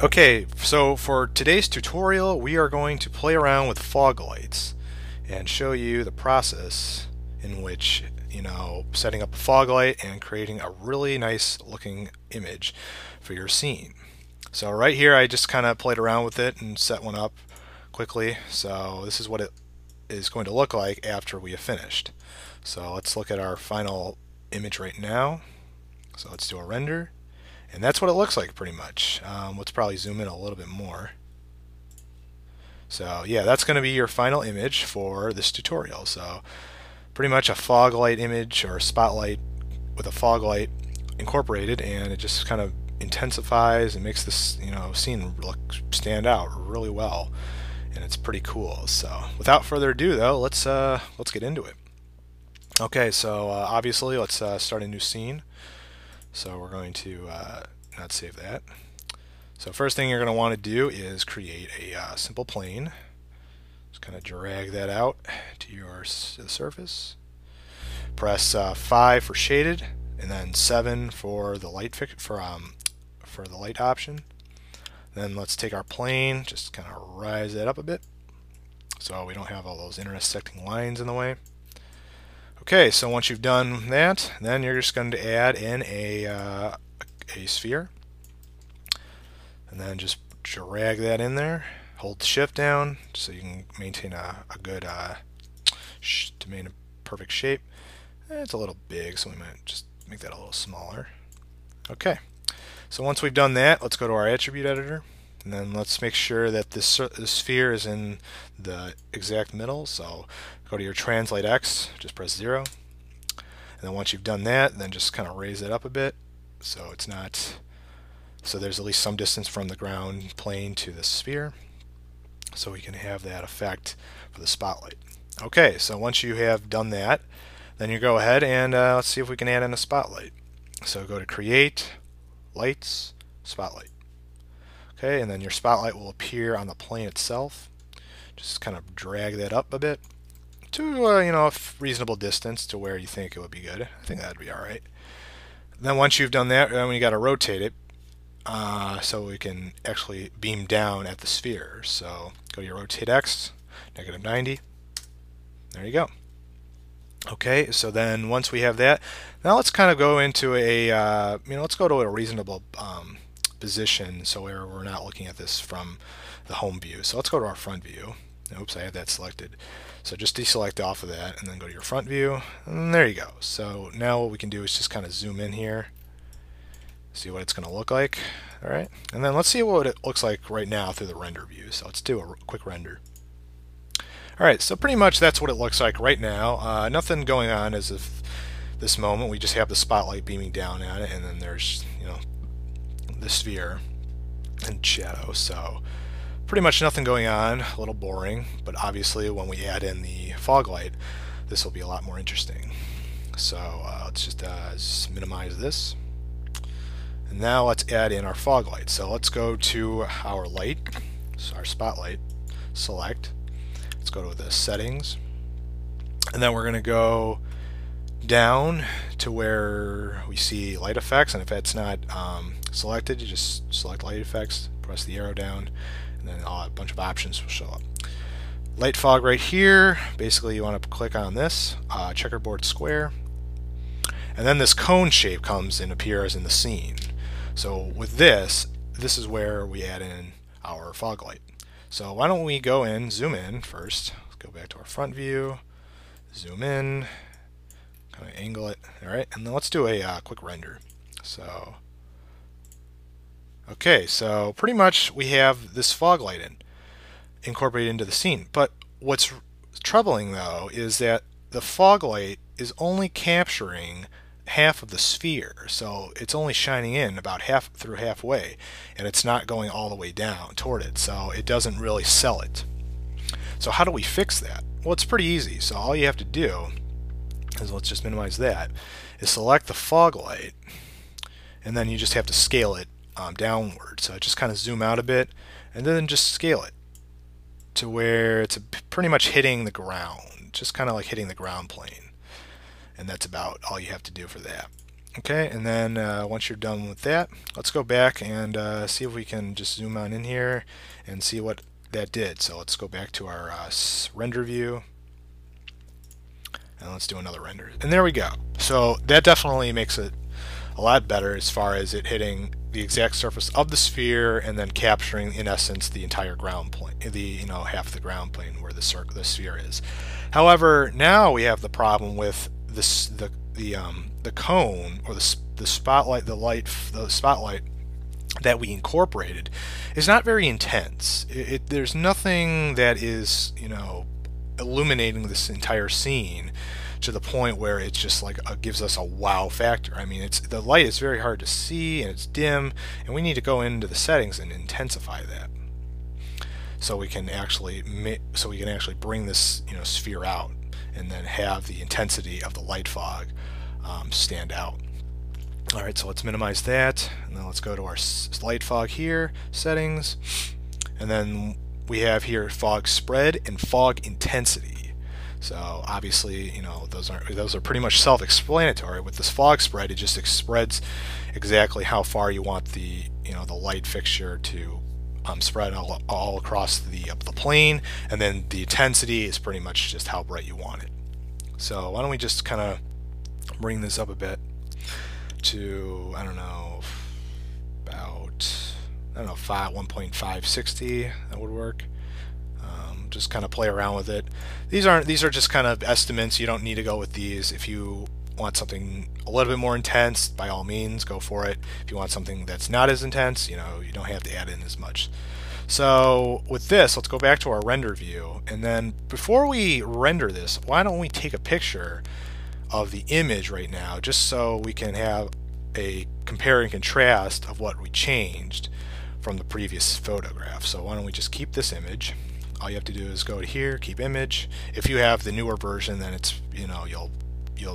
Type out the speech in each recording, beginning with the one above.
Okay, so for today's tutorial, we are going to play around with fog lights and show you the process in which, setting up a fog light and creating a really nice looking image for your scene. So right here, I just kind of played around with it and set one up quickly. So this is what it is going to look like after we have finished. So let's look at our final image right now. So let's do a render. And that's what it looks like pretty much. Let's probably zoom in a little bit more. So yeah, that's going to be your final image for this tutorial. So pretty much a fog light image or a spotlight with a fog light incorporated, and it just kind of intensifies and makes this scene stand out really well, and it's pretty cool. So without further ado though, let's get into it. Okay, so obviously let's start a new scene. So we're going to not save that. So first thing you're going to want to do is create a simple plane. Just kind of drag that out to your surface. Press 5 for shaded, and then 7 for the light for the light option. Then let's take our plane, just kind of rise it up a bit, so we don't have all those intersecting lines in the way. Okay, so once you've done that, then you're just going to add in a sphere, and then just drag that in there. Hold Shift down so you can maintain a good to maintain a perfect shape. It's a little big, so we might just make that a little smaller. Okay, so once we've done that, let's go to our attribute editor, and then let's make sure that this sphere is in the exact middle. So go to your translate X, just press 0, and then once you've done that, then just kind of raise it up a bit so it's not, so there's at least some distance from the ground plane to the sphere, so we can have that effect for the spotlight. Okay, so once you have done that, then you go ahead and let's see if we can add in a spotlight. So go to Create, Lights, Spotlight. Okay, and then your spotlight will appear on the plane itself. Just kind of drag that up a bit to a reasonable distance to where you think it would be good. I think that'd be all right. Then once you've done that, then you got to rotate it so we can actually beam down at the sphere. So go to your Rotate X, -90. There you go. Okay, so then once we have that, now let's kind of go into a let's go to a reasonable position so we're not looking at this from the home view. So let's go to our front view. Oops, I had that selected. So just deselect off of that and then go to your front view, and there you go. So now what we can do is just kind of zoom in here, see what it's going to look like. All right, and then let's see what it looks like right now through the render view. So let's do a quick render. Alright, so pretty much that's what it looks like right now. Nothing going on as of this moment. We just have the spotlight beaming down at it, and then there's, the sphere and shadow. So pretty much nothing going on, a little boring, but obviously when we add in the fog light, this will be a lot more interesting. So let's just minimize this. And now let's add in our fog light. So let's go to our light, so our spotlight, select. Let's go to the settings, and then we're going to go down to where we see light effects, and if that's not selected, you just select light effects, press the arrow down, and then a bunch of options will show up. Light fog right here, basically you want to click on this checkerboard square, and then this cone shape comes and appears in the scene. So with this is where we add in our fog light. So why don't we go in, zoom in first, let's go back to our front view, zoom in, kind of angle it, alright, and then let's do a quick render. So, okay, so pretty much we have this fog light incorporated into the scene, but what's troubling though is that the fog light is only capturing half of the sphere, so it's only shining in about halfway, and it's not going all the way down toward it, so it doesn't really sell it. So how do we fix that? Well, it's pretty easy. So all you have to do is, let's just minimize that, is select the fog light, and then you just have to scale it downward. So just kind of zoom out a bit, and then just scale it to where it's pretty much hitting the ground, just kind of like hitting the ground plane. And that's about all you have to do for that. Okay, and then once you're done with that, let's go back and see if we can just zoom on in here and see what that did. So let's go back to our render view, and let's do another render. And there we go. So that definitely makes it a lot better as far as it hitting the exact surface of the sphere and then capturing, in essence, the entire ground plane, half the ground plane where the sphere is. However, now we have the problem with this the cone, or the spotlight, the spotlight that we incorporated is not very intense. There's nothing that is, illuminating this entire scene to the point where it's just like gives us a wow factor. I mean, the light is very hard to see and it's dim, and we need to go into the settings and intensify that so we can actually bring this sphere out and then have the intensity of the light fog stand out. All right, so let's minimize that, and then let's go to our light fog here, settings, and then we have here fog spread and fog intensity. So obviously, those are pretty much self-explanatory. With this fog spread, it just spreads exactly how far you want the the light fixture to spread all across the plane, and then the intensity is pretty much just how bright you want it. So why don't we just kind of bring this up a bit to, I don't know, about 1.560. That would work. Just kind of play around with it. These are just kind of estimates. You don't need to go with these. If you want something a little bit more intense, by all means go for it. If you want something that's not as intense, you don't have to add in as much. So with this, let's go back to our render view, and then before we render this, why don't we take a picture of the image right now, just so we can have a compare and contrast of what we changed from the previous photograph. So why don't we just keep this image. All you have to do is go to here, keep image. If you have the newer version, then it's, you'll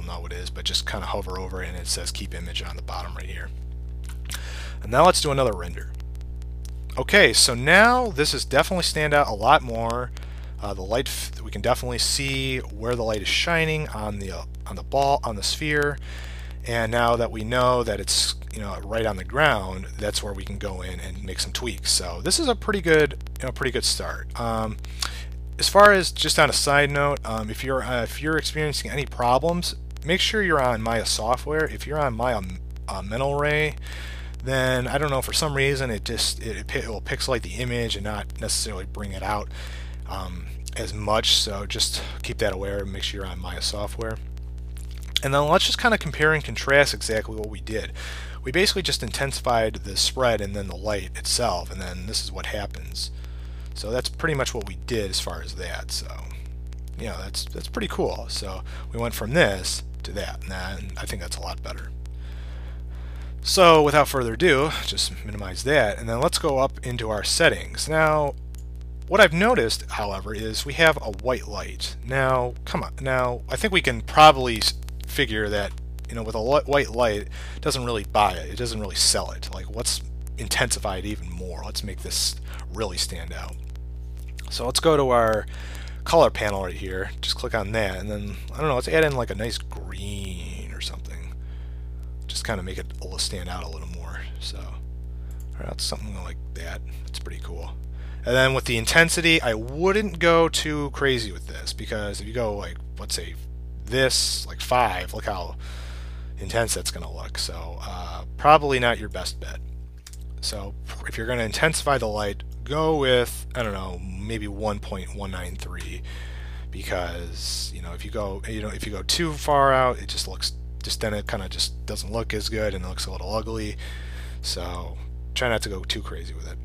know what it is, but just kind of hover over it and it says keep image on the bottom right here. And now let's do another render. Okay, so now this is definitely stand out a lot more. The light, we can definitely see where the light is shining on the sphere, and now that we know that it's right on the ground, that's where we can go in and make some tweaks. So this is a pretty good start. As far as just on a side note, if you're experiencing any problems, make sure you're on Maya software. If you're on Maya Mental Ray, then I don't know, for some reason it will pixelate the image and not necessarily bring it out as much. So just keep that aware and make sure you're on Maya software. And then let's just kind of compare and contrast exactly what we did. We basically just intensified the spread and then the light itself, and then this is what happens. So that's pretty much what we did as far as that. So that's pretty cool. So we went from this to that, and I think that's a lot better. So without further ado, just minimize that, and then let's go up into our settings. Now, what I've noticed, however, is we have a white light. Now, come on. Now, I think we can probably figure that, with a white light, it doesn't really buy it. It doesn't really sell it. Like, let's intensify it even more. Let's make this really stand out. So let's go to our color panel right here. Just click on that, and then, I don't know, let's add in like a nice green or something. Just kind of make it stand out a little more. So, that's something like that. That's pretty cool. And then with the intensity, I wouldn't go too crazy with this, because if you go like, let's say this, like 5, look how intense that's going to look. So probably not your best bet. So if you're going to intensify the light, go with, I don't know, maybe 1.193, because if you go too far out, it then it kind of just doesn't look as good and it looks a little ugly. So try not to go too crazy with it.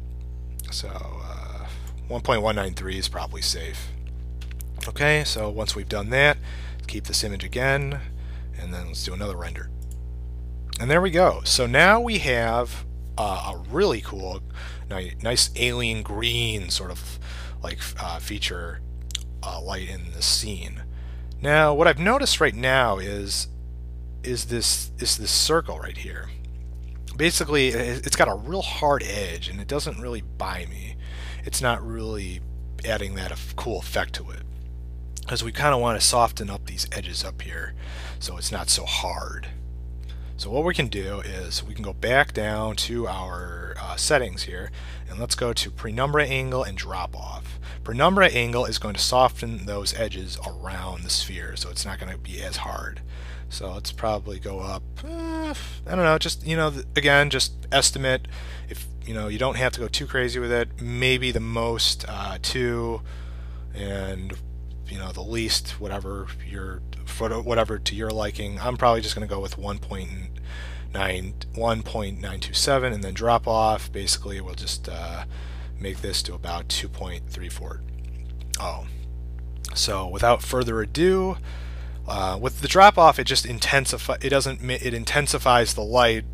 So 1.193 is probably safe. Okay, so once we've done that, keep this image again, and then let's do another render. And there we go. So now we have a really cool, nice alien green sort of like feature light in the scene. Now, what I've noticed right now is this circle right here. Basically, it's got a real hard edge, and it doesn't really buy me. It's not really adding that cool effect to it, because we kind of want to soften up these edges up here so it's not so hard. So what we can do is we can go back down to our settings here, and let's go to penumbra angle and drop off. Penumbra angle is going to soften those edges around the sphere, so it's not going to be as hard. So let's probably go up, I don't know, just, again, just estimate. If, you don't have to go too crazy with it. Maybe the most 2, and, the least, whatever to your liking. I'm probably just going to go with 1.927, and then drop off. Basically, we'll just make this to about 2.34. So without further ado, with the drop off, it just intensifies the light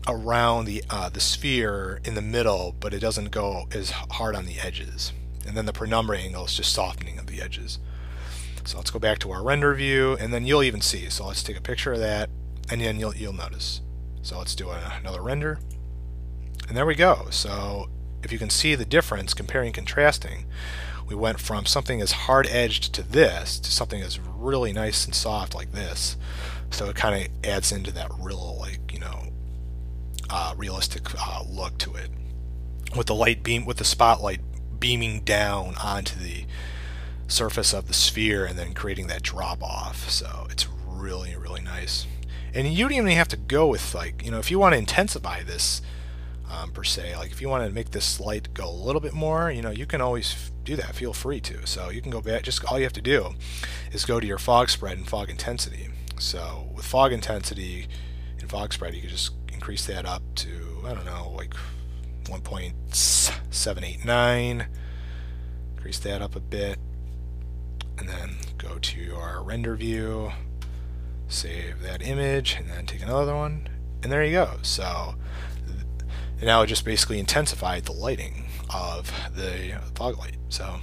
around the sphere in the middle, but it doesn't go as hard on the edges. And then the penumbra angle is just softening of the edges. So let's go back to our render view, and then you'll even see. So let's take a picture of that, and then you'll notice. So let's do another render, and there we go. So if you can see the difference, comparing and contrasting, we went from something as hard-edged to this to something that's really nice and soft like this. So it kind of adds into that real, realistic look to it, with the spotlight beaming down onto the surface of the sphere and then creating that drop off. So it's really, really nice. And you don't even have to go with, if you want to intensify this per se, if you want to make this light go a little bit more, you can always do that. Feel free to. So you can go back, just all you have to do is go to your fog spread and fog intensity. So with fog intensity and fog spread, you can just increase that up to, I don't know, 1.789. Increase that up a bit, and then go to your render view, save that image, and then take another one, and there you go. So now it just basically intensified the lighting of the fog light. So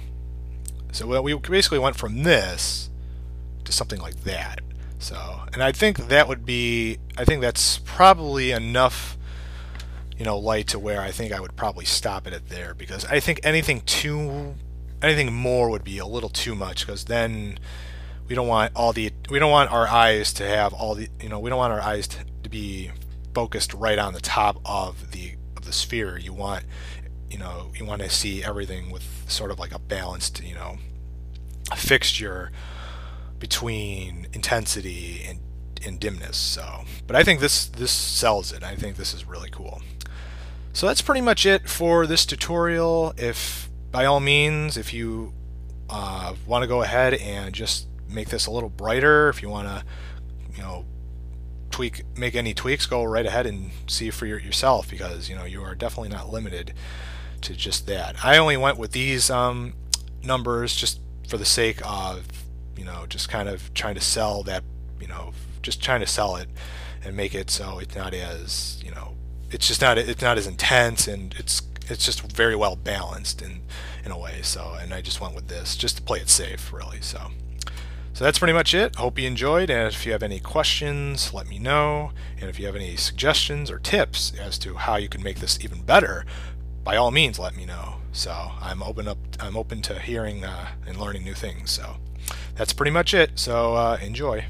we basically went from this to something like that. So, and I think that's probably enough, light to where I think I would probably stop it at there, because I think anything more would be a little too much, because then we don't want our eyes to have we don't want our eyes to be focused right on the top of the sphere. You want to see everything with sort of like a balanced, a fixture between intensity and dimness. So, but I think this sells it. I think this is really cool. So that's pretty much it for this tutorial. By all means, if you want to go ahead and just make this a little brighter, if you want to, make any tweaks, go right ahead and see for yourself, because you are definitely not limited to just that. I only went with these numbers just for the sake of just kind of trying to sell that, just trying to sell it and make it so it's not as it's not as intense, and it's just very well balanced in a way. So, and I just went with this just to play it safe, really. So that's pretty much it. Hope you enjoyed, and if you have any questions, let me know. And if you have any suggestions or tips as to how you can make this even better, by all means, let me know. So I'm open to hearing and learning new things. So that's pretty much it. So enjoy.